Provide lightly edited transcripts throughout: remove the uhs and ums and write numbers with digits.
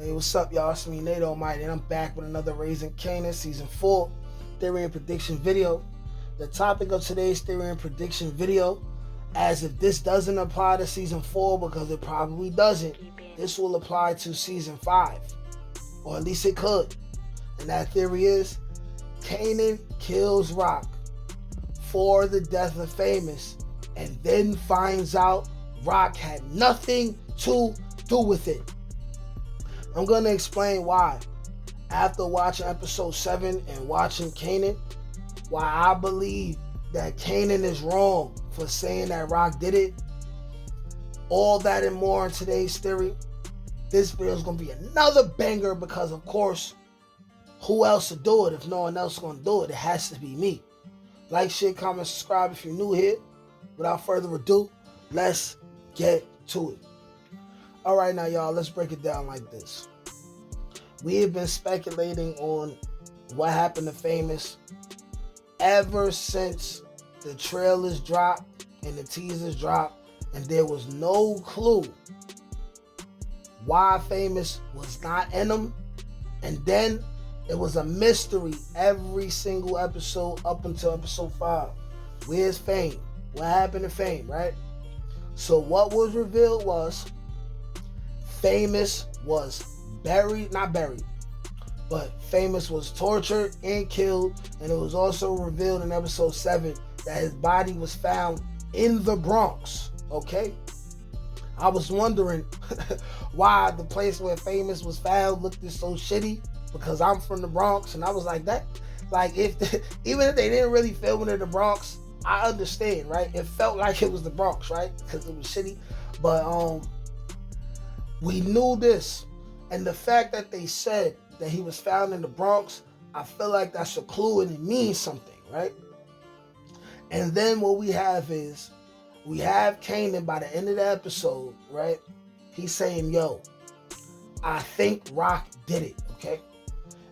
Hey, what's up, y'all? It's me, Nate Almighty, and I'm back with another Raising Kanan Season 4 Theory and Prediction video. The topic of today's Theory and Prediction video, as if this doesn't apply to Season 4, because it probably doesn't, this will apply to Season 5. Or at least it could. And that theory is, Kanan kills Rock for the death of Famous, and then finds out Rock had nothing to do with it. I'm going to explain why. After watching episode 7 and watching Kanan, why I believe that Kanan is wrong for saying that Rock did it. All that and more in today's theory. This video is going to be another banger because, of course, who else to do it? If no one else is going to do it, it has to be me. Like, share, comment, subscribe if you're new here. Without further ado, let's get to it. All right, now, y'all, let's break it down like this. We have been speculating on what happened to Famous ever since the trailers dropped and the teasers dropped, and there was no clue why Famous was not in them. And then it was a mystery every single episode up until episode 5. Where's Fame? What happened to Fame, right? So what was revealed was Famous was not buried, but Famous was tortured and killed, and it was also revealed in episode 7 that his body was found in the Bronx, okay? I was wondering why the place where Famous was found looked so shitty, because I'm from the Bronx, and I was like, that, like, even if they didn't really film it in the Bronx, I understand, right? It felt like it was the Bronx, right? Because it was shitty, but we knew this, and the fact that they said that he was found in the Bronx, I feel like that's a clue and it means something, right? And then what we have is, we have Kanan by the end of the episode, right? He's saying, yo, I think Rock did it, okay?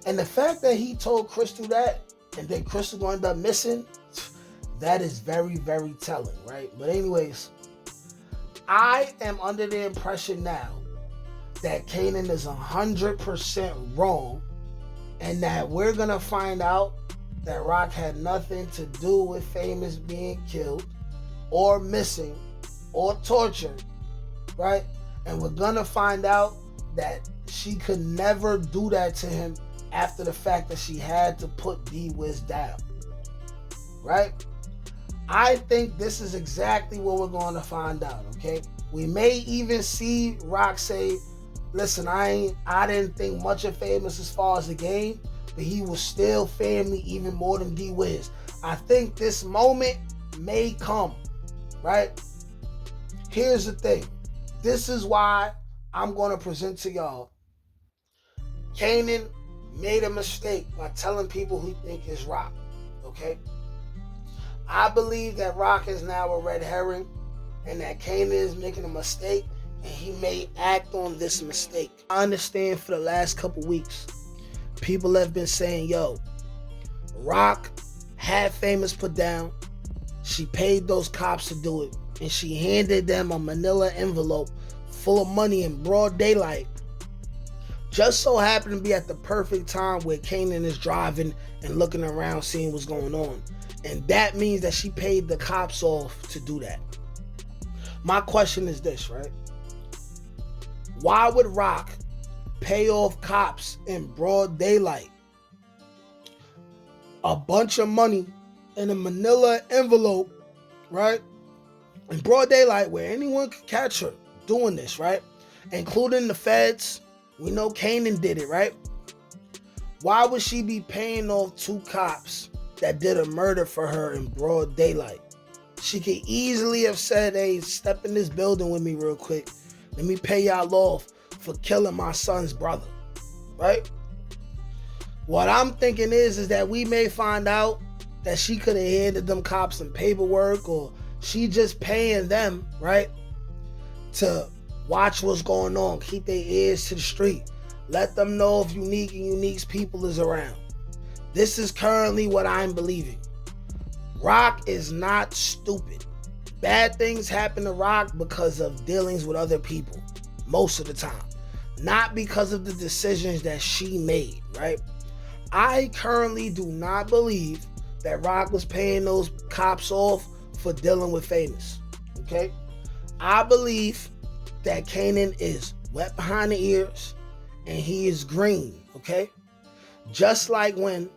And the fact that he told Crystal that, and then Crystal gonna end up missing, that is very, very telling, right? But anyways, I am under the impression now that Kanan is 100% wrong, and that we're gonna find out that Rock had nothing to do with Famous being killed or missing or tortured, right? And we're gonna find out that she could never do that to him after the fact that she had to put D-Wiz down, right? I think this is exactly what we're going to find out, okay? We may even see Rock say, listen, I didn't think much of Famous as far as the game, but he was still family even more than D-Wiz. I think this moment may come, right? Here's the thing. This is why I'm going to present to y'all. Kanan made a mistake by telling people who think it's Rock, okay? I believe that Rock is now a red herring, and that Kanan is making a mistake, and he may act on this mistake. I understand for the last couple weeks, people have been saying, yo, Rock had Famous put down, she paid those cops to do it, and she handed them a manila envelope full of money in broad daylight. Just so happened to be at the perfect time where Kanan is driving and looking around seeing what's going on. And that means that she paid the cops off to do that. My question is this, right? Why would Rock pay off cops in broad daylight a bunch of money in a manila envelope, right? In broad daylight where anyone could catch her doing this, right? Including the feds. We know Kanan did it, right? Why would she be paying off 2 cops that did a murder for her in broad daylight? She could easily have said, hey, step in this building with me real quick. Let me pay y'all off for killing my son's brother, right? What I'm thinking is that we may find out that she could have handed them cops some paperwork, or she just paying them, right, to watch what's going on, keep their ears to the street, let them know if Unique and Unique's people is around. This is currently what I'm believing. Rock is not stupid. Bad things happen to Rock because of dealings with other people, most of the time. not because of the decisions that she made, right? I currently do not believe that Rock was paying those cops off for dealing with Famous, okay? I believe that Kanan is wet behind the ears and he is green, okay? Just like when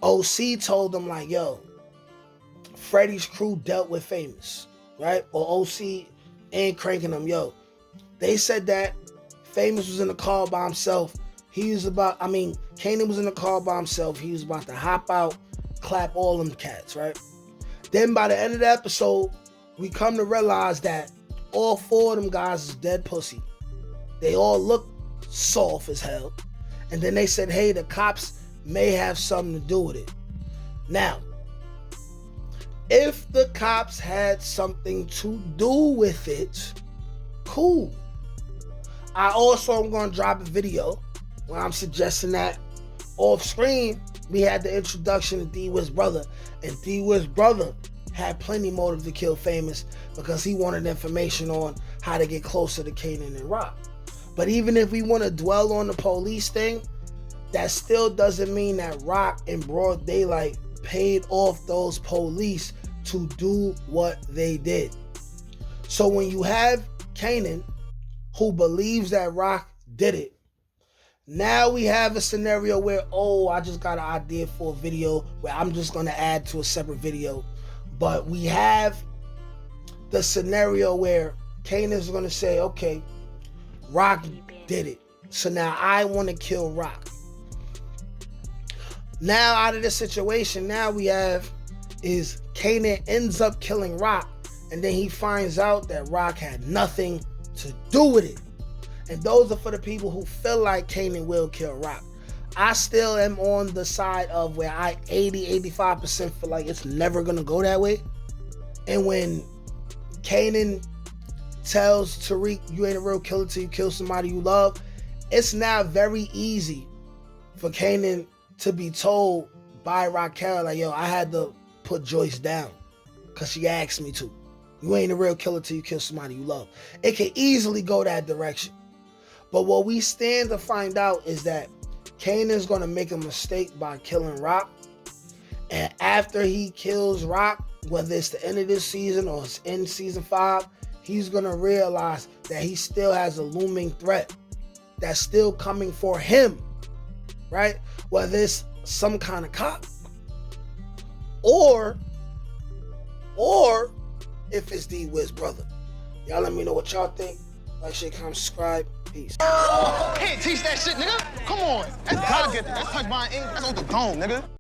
OC told them, like, yo, Freddie's crew dealt with Famous, right? Or OC and cranking them, yo. They said that Famous was in the car by himself. Kanan was in the car by himself. He was about to hop out, clap all them cats, right? Then by the end of the episode, we come to realize that all 4 of them guys is dead pussy. They all look soft as hell. And then they said, hey, the cops may have something to do with it. Now, if the cops had something to do with it, cool. I also am going to drop a video where I'm suggesting that off screen, we had the introduction of D-Wiz's brother. And D-Wiz's brother had plenty motive to kill Famous because he wanted information on how to get closer to Kanan and Rock. But even if we want to dwell on the police thing, that still doesn't mean that Rock in broad daylight paid off those police to do what they did. So when you have Kanan, who believes that Rock did it, now we have a scenario where, I just got an idea for a video where I'm just going to add to a separate video. But we have the scenario where Kanan's going to say, okay, Rock did it. So now I want to kill Rock. Now out of this situation, now we have is Kanan ends up killing Rock, and then he finds out that Rock had nothing to do with it. And those are for the people who feel like Kanan will kill Rock. I still am on the side of where I 85% feel like it's never going to go that way. And when Kanan tells Tariq, you ain't a real killer till you kill somebody you love, it's now very easy for Kanan to be told by Raquel, like, yo, I had to put Joyce down because she asked me to. You ain't a real killer till you kill somebody you love. It can easily go that direction. But what we stand to find out is that Kanan's going to make a mistake by killing Rock. And after he kills Rock, whether it's the end of this season or it's in season 5, he's going to realize that he still has a looming threat that's still coming for him, right? Whether it's some kind of cop or if it's D-Wiz's brother. Y'all let me know what y'all think. Like, share, comment, subscribe. Peace. Can't teach that shit, nigga. Come on. That's gotta get that. That's touch by ink. That's on the dome, nigga.